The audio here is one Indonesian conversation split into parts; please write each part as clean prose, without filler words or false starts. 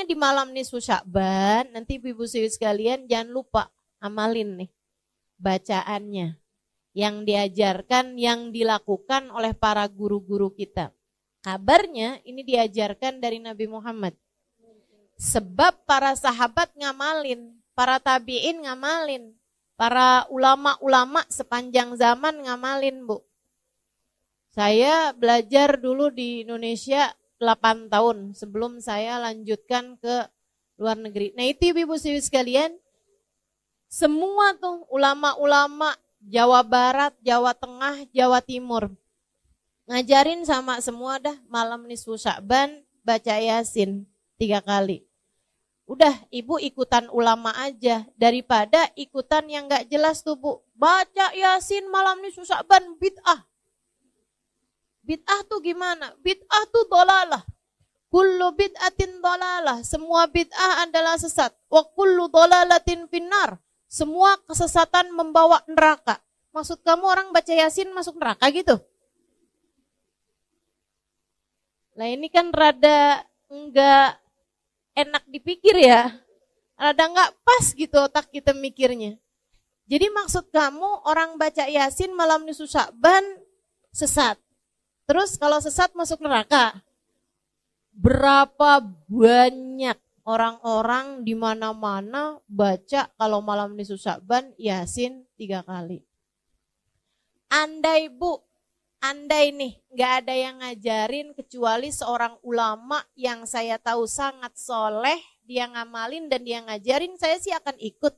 Makanya di malam nisfu Sya'ban, nanti ibu-ibu sekalian jangan lupa amalin nih bacaannya. Yang diajarkan, yang dilakukan oleh para guru-guru kita. Kabarnya ini diajarkan dari Nabi Muhammad. Sebab para sahabat ngamalin, para tabi'in ngamalin, para ulama-ulama sepanjang zaman ngamalin, Bu. Saya belajar dulu di Indonesia 8 tahun sebelum saya lanjutkan ke luar negeri. Nah itu ibu-ibu sekalian, semua tuh ulama-ulama Jawa Barat, Jawa Tengah, Jawa Timur ngajarin sama semua dah malam nisfu Sya'ban baca Yasin 3 kali. Udah ibu ikutan ulama aja daripada ikutan yang gak jelas tuh Bu. Baca Yasin malam nisfu Sya'ban bid'ah. Bid'ah tuh gimana? Bid'ah tuh dolalah. Kullu bid'atin dolalah. Semua bid'ah adalah sesat. Wa kullu dolalatin finnar. Semua kesesatan membawa neraka. Maksud kamu orang baca Yasin masuk neraka gitu? Lah ini kan rada enggak enak dipikir ya. Rada enggak pas gitu otak kita mikirnya. Jadi maksud kamu orang baca Yasin malam nisfu Sya'ban sesat. Terus kalau sesat masuk neraka. Berapa banyak orang-orang di mana-mana baca kalau malam nisfu Sya'ban Yasin 3 kali. Andai nih nggak ada yang ngajarin kecuali seorang ulama yang saya tahu sangat soleh, dia ngamalin dan dia ngajarin, saya sih akan ikut.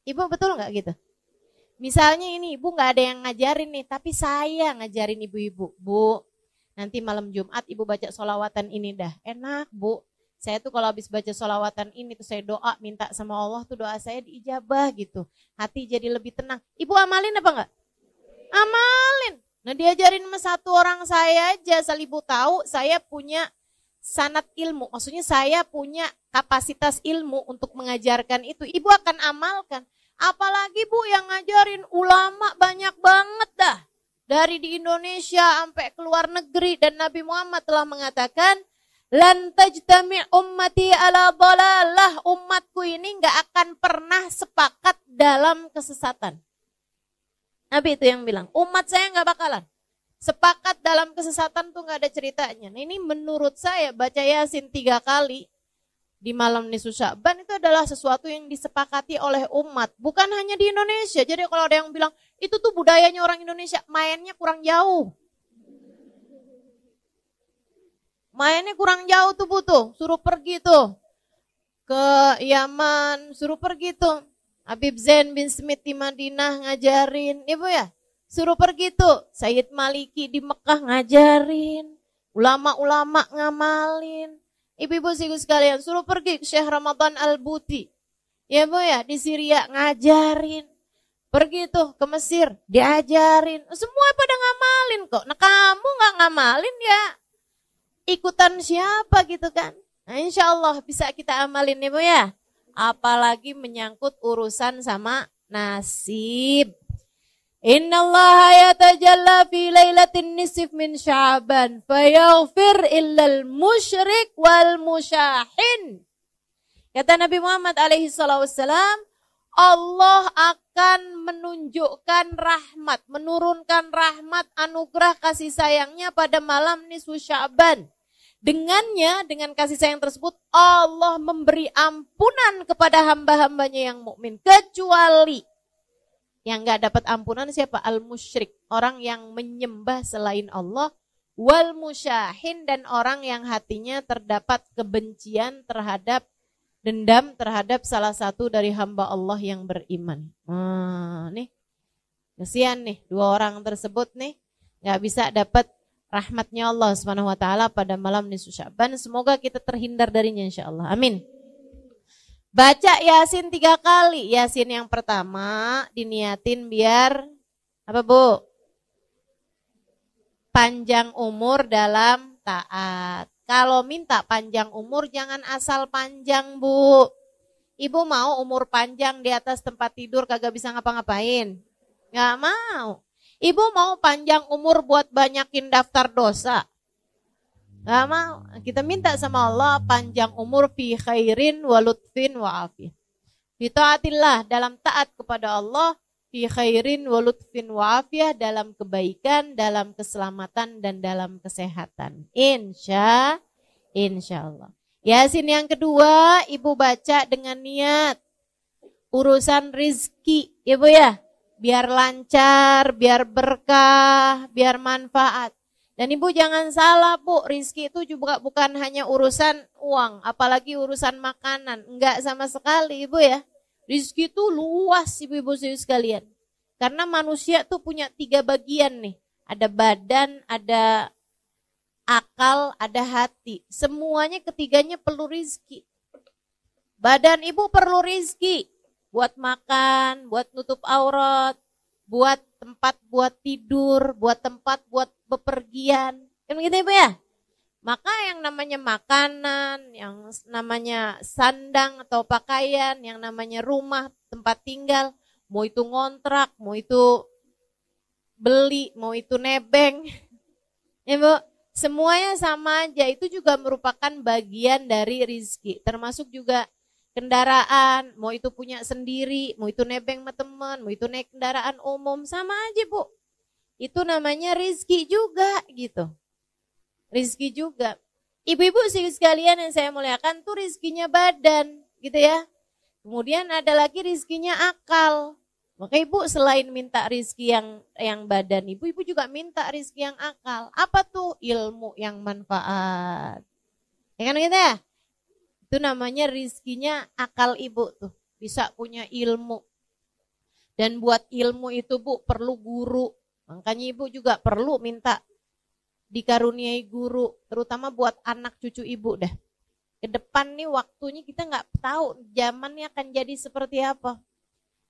Ibu betul nggak gitu? Misalnya ini ibu nggak ada yang ngajarin nih, tapi saya ngajarin ibu-ibu. Bu, nanti malam Jumat ibu baca sholawatan ini dah. Enak Bu, saya tuh kalau habis baca sholawatan ini tuh saya doa, minta sama Allah tuh doa saya diijabah gitu. Hati jadi lebih tenang. Ibu amalin apa enggak? Amalin. Nah diajarin sama satu orang saya aja, asal ibu tahu saya punya sanad ilmu. Maksudnya saya punya kapasitas ilmu untuk mengajarkan itu. Ibu akan amalkan. Apalagi Bu yang ngajarin ulama banyak banget dah. Dari di Indonesia sampai ke luar negeri. Dan Nabi Muhammad telah mengatakan, lan tajtami' ummati ala dhalalah. Umatku ini gak akan pernah sepakat dalam kesesatan. Nabi itu yang bilang, umat saya gak bakalan sepakat dalam kesesatan tuh gak ada ceritanya. Nah ini menurut saya baca Yasin 3 kali di malam nisfu Sya'ban itu adalah sesuatu yang disepakati oleh umat. Bukan hanya di Indonesia. Jadi kalau ada yang bilang, itu tuh budayanya orang Indonesia, mainnya kurang jauh. Mainnya kurang jauh tuh Bu tuh. Suruh pergi tuh ke Yaman, suruh pergi tuh. Habib Zain bin Smith di Madinah ngajarin, ibu ya. Suruh pergi tuh. Sayyid Maliki di Mekah ngajarin. Ulama-ulama ngamalin. Ibu-ibu sekalian, suruh pergi ke Syekh Ramadan Al-Buti. Ya Bu ya, di Syria ngajarin. Pergi tuh ke Mesir, diajarin. Semua pada ngamalin kok. Nah kamu gak ngamalin ya ikutan siapa gitu kan. Nah insya Allah bisa kita amalin ya Bu ya. Apalagi menyangkut urusan sama nasib. Innallaha yatajalla fi lailatin nisf min Sya'ban fayaghfir illal musyrik wal musyahin. Kata Nabi Muhammad alaihi salatu wassalam, Allah akan menunjukkan rahmat, menurunkan rahmat, anugerah kasih sayangnya pada malam nisfu Sya'ban. Dengannya, dengan kasih sayang tersebut, Allah memberi ampunan kepada hamba-hambanya yang mukmin, kecuali yang gak dapat ampunan siapa? Al-musyrik, orang yang menyembah selain Allah, wal musyahin, dan orang yang hatinya terdapat kebencian terhadap, dendam terhadap salah satu dari hamba Allah yang beriman. Nih, kesian nih, 2 orang tersebut nih gak bisa dapat rahmatnya Allah Subhanahu wa taala pada malam nisfu Sya'ban. Semoga kita terhindar darinya insyaallah. Amin. Baca Yasin 3 kali. Yasin yang pertama diniatin biar apa Bu? Panjang umur dalam taat. Kalau minta panjang umur jangan asal panjang Bu. Ibu mau umur panjang di atas tempat tidur kagak bisa ngapa-ngapain? Gak mau. Ibu mau panjang umur buat banyakin daftar dosa? Gak mau. Kita minta sama Allah panjang umur fi khairin wa lutfin wa afiyah. Fi taatillah, dalam taat kepada Allah, fi khairin wa lutfin wa afiyah, dalam kebaikan, dalam keselamatan dan dalam kesehatan. Insya Allah. Yasin yang kedua, Ibu baca dengan niat urusan rizki, Ibu ya. Biar lancar, biar berkah, biar manfaat. Dan Ibu jangan salah Bu, rizki itu juga bukan hanya urusan uang, apalagi urusan makanan. Enggak sama sekali Ibu ya. Rizki itu luas Ibu-ibu sekalian. Karena manusia tuh punya 3 bagian nih. Ada badan, ada akal, ada hati. Semuanya ketiganya perlu rizki. Badan Ibu perlu rizki. Buat makan, buat nutup aurat, buat tempat buat tidur, buat tempat buat bepergian. Kan gitu Ibu ya? Maka yang namanya makanan, yang namanya sandang atau pakaian, yang namanya rumah, tempat tinggal, mau itu ngontrak, mau itu beli, mau itu nebeng. Ya Bu, semuanya sama aja, itu juga merupakan bagian dari rizki. Termasuk juga kendaraan, mau itu punya sendiri, mau itu nebeng sama teman, mau itu naik kendaraan umum, sama aja Bu. Itu namanya rizki juga gitu. Rizki juga. Ibu-ibu sekalian yang saya muliakan tuh rizkinya badan gitu ya. Kemudian ada lagi rizkinya akal. Maka Ibu selain minta rizki yang badan, Ibu juga minta rizki yang akal. Apa tuh? Ilmu yang manfaat. Ya kan gitu ya? Itu namanya rizkinya akal Ibu tuh. Bisa punya ilmu. Dan buat ilmu itu Bu perlu guru. Makanya Ibu juga perlu minta dikaruniai guru. Terutama buat anak cucu Ibu dah. Ke depan nih waktunya kita gak tahu zamannya akan jadi seperti apa.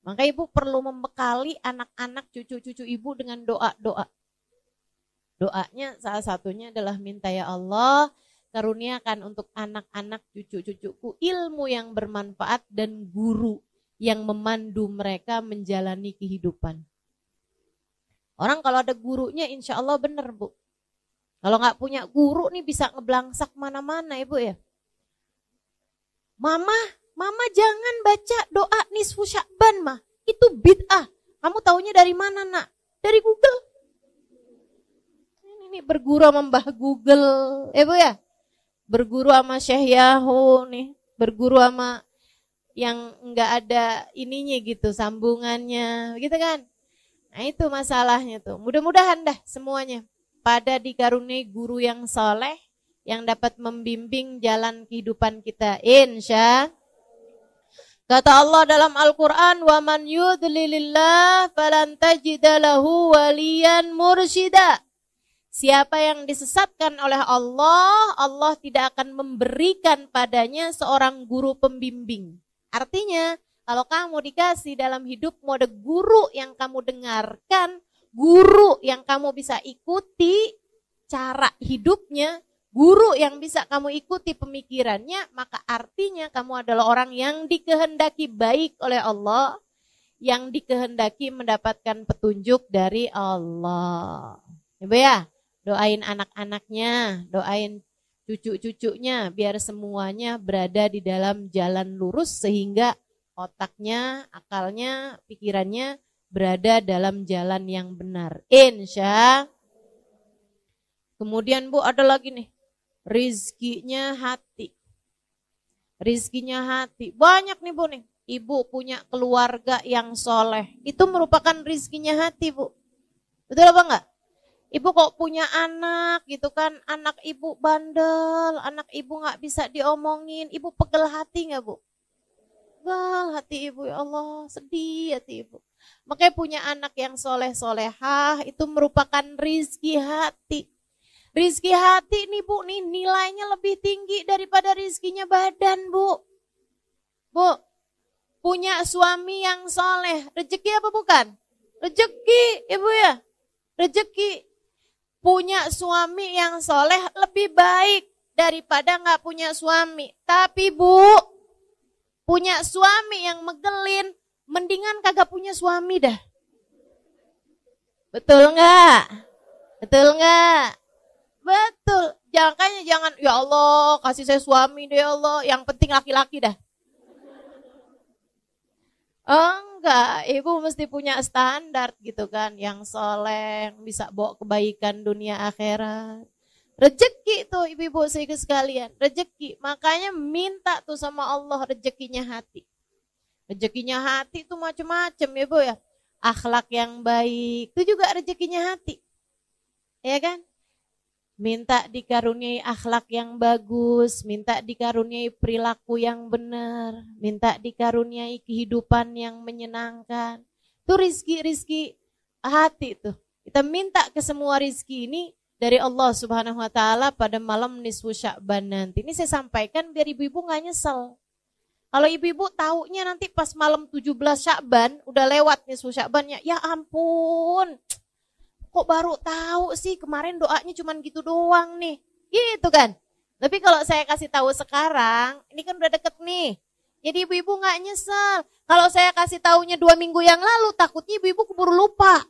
Maka Ibu perlu membekali anak-anak cucu-cucu Ibu dengan doa-doa. Doanya salah satunya adalah minta ya Allah, karuniakan untuk anak-anak cucu-cucuku ilmu yang bermanfaat dan guru yang memandu mereka menjalani kehidupan. Orang kalau ada gurunya insya Allah benar Bu. Kalau gak punya guru nih bisa ngeblangsak mana-mana Ibu ya. Mama jangan baca doa nisfu Sya'ban mah. Itu bid'ah. Kamu taunya dari mana nak? Dari Google. Ini berguru sama Mbah Google. Bu ya. Berguru sama Syekh Yahoo nih, berguru sama yang enggak ada ininya gitu, sambungannya, gitu kan. Nah itu masalahnya tuh. Mudah-mudahan dah semuanya pada dikaruniai guru yang soleh, yang dapat membimbing jalan kehidupan kita. Insya. Kata Allah dalam Al-Quran, wa man yudlilillah falan tajida lahu waliyan mursyida. Siapa yang disesatkan oleh Allah, Allah tidak akan memberikan padanya seorang guru pembimbing. Artinya, kalau kamu dikasih dalam hidupmu ada guru yang kamu dengarkan, guru yang kamu bisa ikuti cara hidupnya, guru yang bisa kamu ikuti pemikirannya, maka artinya kamu adalah orang yang dikehendaki baik oleh Allah, yang dikehendaki mendapatkan petunjuk dari Allah. Ibu ya? Doain anak-anaknya, doain cucu-cucunya biar semuanya berada di dalam jalan lurus sehingga otaknya, akalnya, pikirannya berada dalam jalan yang benar. Insya. Kemudian Bu ada lagi nih, rizkinya hati. Rizkinya hati. Banyak nih Bu nih, Ibu punya keluarga yang soleh. Itu merupakan rizkinya hati Bu. Betul apa enggak? Ibu kok punya anak gitu kan, anak Ibu bandel, anak Ibu gak bisa diomongin, Ibu pegel hati gak Bu? Pegel hati Ibu, ya Allah, sedih hati Ibu. Makanya punya anak yang soleh-solehah itu merupakan rizki hati. Rizki hati nih Bu, nih nilainya lebih tinggi daripada rizkinya badan Bu. Bu, punya suami yang soleh, rezeki apa bukan? Rezeki Ibu ya, rezeki. Punya suami yang soleh lebih baik daripada gak punya suami. Tapi Bu, punya suami yang megelin, mendingan kagak punya suami dah. Betul gak? Betul gak? Betul. jangan, ya Allah kasih saya suami deh ya Allah, yang penting laki-laki dah. Enggak, ibu mesti punya standar gitu kan, yang soleh, bisa bawa kebaikan dunia akhirat. Rezeki tuh ibu-ibu sekalian, rezeki. Makanya minta tuh sama Allah rezekinya hati. Rezekinya hati tuh macam-macam ya Bu ya. Akhlak yang baik, itu juga rezekinya hati. Ya kan? Minta dikaruniai akhlak yang bagus, minta dikaruniai perilaku yang benar, minta dikaruniai kehidupan yang menyenangkan. Itu rizki hati tuh. Kita minta ke semua rizki ini dari Allah Subhanahu Wa Taala pada malam nisfu Sya'ban nanti. Ini saya sampaikan biar ibu-ibu nggak nyesel. Kalau ibu-ibu taunya nanti pas malam 17 Sya'ban udah lewat nisfu Sya'bannya, ya ampun. Kok baru tahu sih, kemarin doanya cuman gitu doang nih. Gitu kan. Tapi kalau saya kasih tahu sekarang, ini kan udah deket nih. Jadi ibu-ibu gak nyesel. Kalau saya kasih tahunya 2 minggu yang lalu, takutnya ibu-ibu keburu lupa.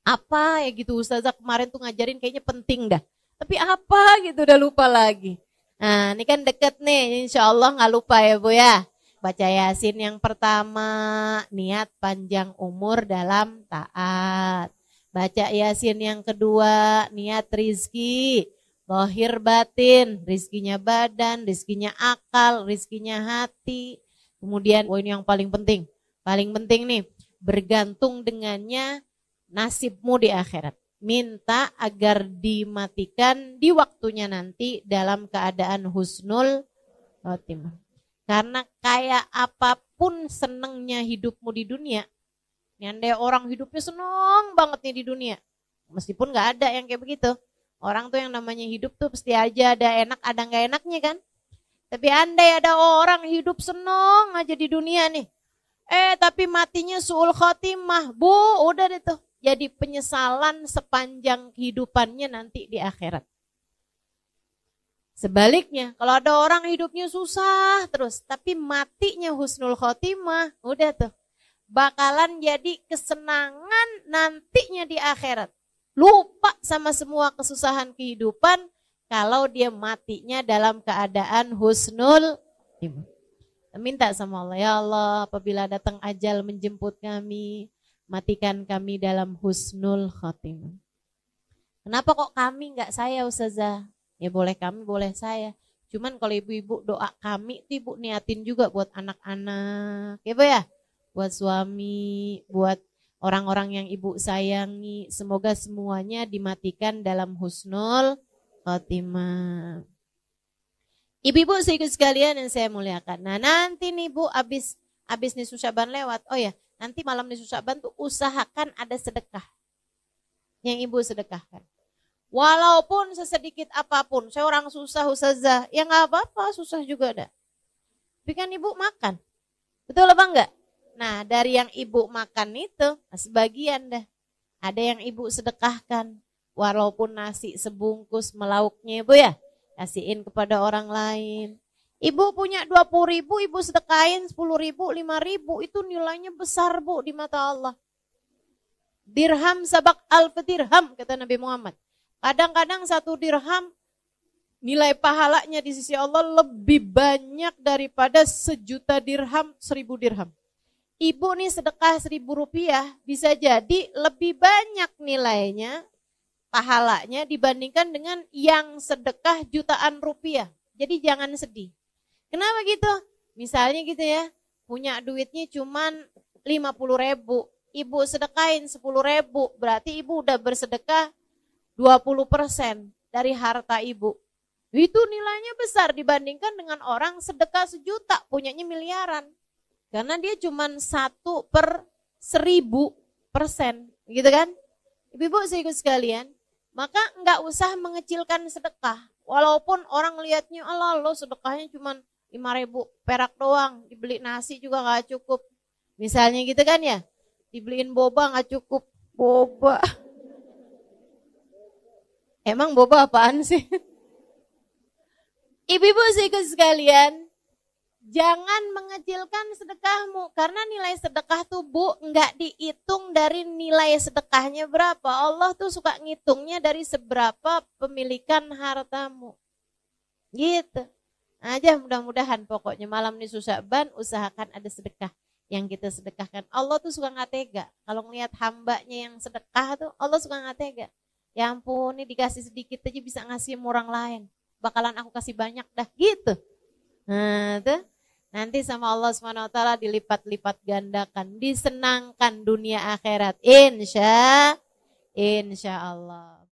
Apa ya gitu, Ustazah kemarin tuh ngajarin kayaknya penting dah. Tapi apa gitu udah lupa lagi. Nah ini kan deket nih, insya Allah gak lupa ya Bu ya. Baca Yasin yang pertama, niat panjang umur dalam taat. Baca Yasin yang kedua, niat rizki, zahir batin, rizkinya badan, rizkinya akal, rizkinya hati. Kemudian, ini yang paling penting nih, bergantung dengannya nasibmu di akhirat. Minta agar dimatikan di waktunya nanti dalam keadaan husnul khotimah. Karena kayak apapun senengnya hidupmu di dunia, andai orang hidupnya seneng banget nih di dunia, meskipun gak ada yang kayak begitu. Orang tuh yang namanya hidup tuh pasti aja ada enak, ada gak enaknya kan. Tapi andai ada orang hidup seneng aja di dunia nih, tapi matinya su'ul khotimah, Bu, udah deh tuh. Jadi penyesalan sepanjang kehidupannya nanti di akhirat. Sebaliknya, kalau ada orang hidupnya susah terus, tapi matinya husnul khotimah, udah tuh. Bakalan jadi kesenangan nantinya di akhirat. Lupa sama semua kesusahan kehidupan kalau dia matinya dalam keadaan husnul khotimah. Minta sama Allah, ya Allah apabila datang ajal menjemput kami, matikan kami dalam husnul khotimah. Kenapa kok kami enggak saya Ustazah? Ya boleh kami, boleh saya. Cuman kalau ibu-ibu doa kami itu ibu niatin juga buat anak-anak. Ya Bu ya? Buat suami, buat orang-orang yang ibu sayangi. Semoga semuanya dimatikan dalam husnul khotimah. Ibu-ibu sekalian yang saya muliakan. Nah nanti nih Bu abis nisfu Sya'ban lewat. Oh ya, nanti malam nisfu Sya'ban tuh usahakan ada sedekah. Yang ibu sedekahkan. Walaupun sesedikit apapun, saya orang susah Ustazah, ya gak apa-apa, susah juga ada. Tapi kan ibu makan, betul apa enggak? Nah dari yang ibu makan itu, sebagian dah, ada yang ibu sedekahkan. Walaupun nasi sebungkus melauknya ibu ya, kasihin kepada orang lain. Ibu punya 20.000, ibu sedekahin 10.000, 5.000, itu nilainya besar Bu di mata Allah. Dirham sabak alf dirham, kata Nabi Muhammad. Kadang-kadang 1 dirham nilai pahalanya di sisi Allah lebih banyak daripada 1.000.000 dirham, 1.000 dirham. Ibu nih sedekah 1.000 rupiah bisa jadi lebih banyak nilainya, pahalanya dibandingkan dengan yang sedekah jutaan rupiah. Jadi jangan sedih. Kenapa gitu? Misalnya gitu ya, punya duitnya cuman 50.000, ibu sedekahin 10.000, berarti ibu udah bersedekah 20% dari harta ibu. Itu nilainya besar dibandingkan dengan orang sedekah 1 juta, punyanya miliaran. Karena dia cuma 1/1000%, gitu kan? Ibu-ibu sekalian, maka enggak usah mengecilkan sedekah. Walaupun orang lihatnya, Allah lo sedekahnya cuma 5.000 perak doang, dibeli nasi juga enggak cukup. Misalnya gitu kan ya, dibeliin boba enggak cukup. Boba. Emang boba apaan sih? Ibu-ibu sekalian, Jangan mengecilkan sedekahmu. Karena nilai sedekah tuh Bu, nggak dihitung dari nilai sedekahnya berapa. Allah tuh suka ngitungnya dari seberapa pemilikan hartamu. Gitu. Aja mudah-mudahan pokoknya malam ini Sya'ban usahakan ada sedekah yang kita sedekahkan. Allah tuh suka nggak tega. Kalau ngelihat hambanya yang sedekah tuh Allah suka nggak tega. Ya ampun, ini dikasih sedikit aja bisa ngasih sama orang lain. Bakalan aku kasih banyak dah gitu. Nah, tuh nanti sama Allah Subhanahu wa taala dilipat-lipat gandakan, disenangkan dunia akhirat. Insya Allah.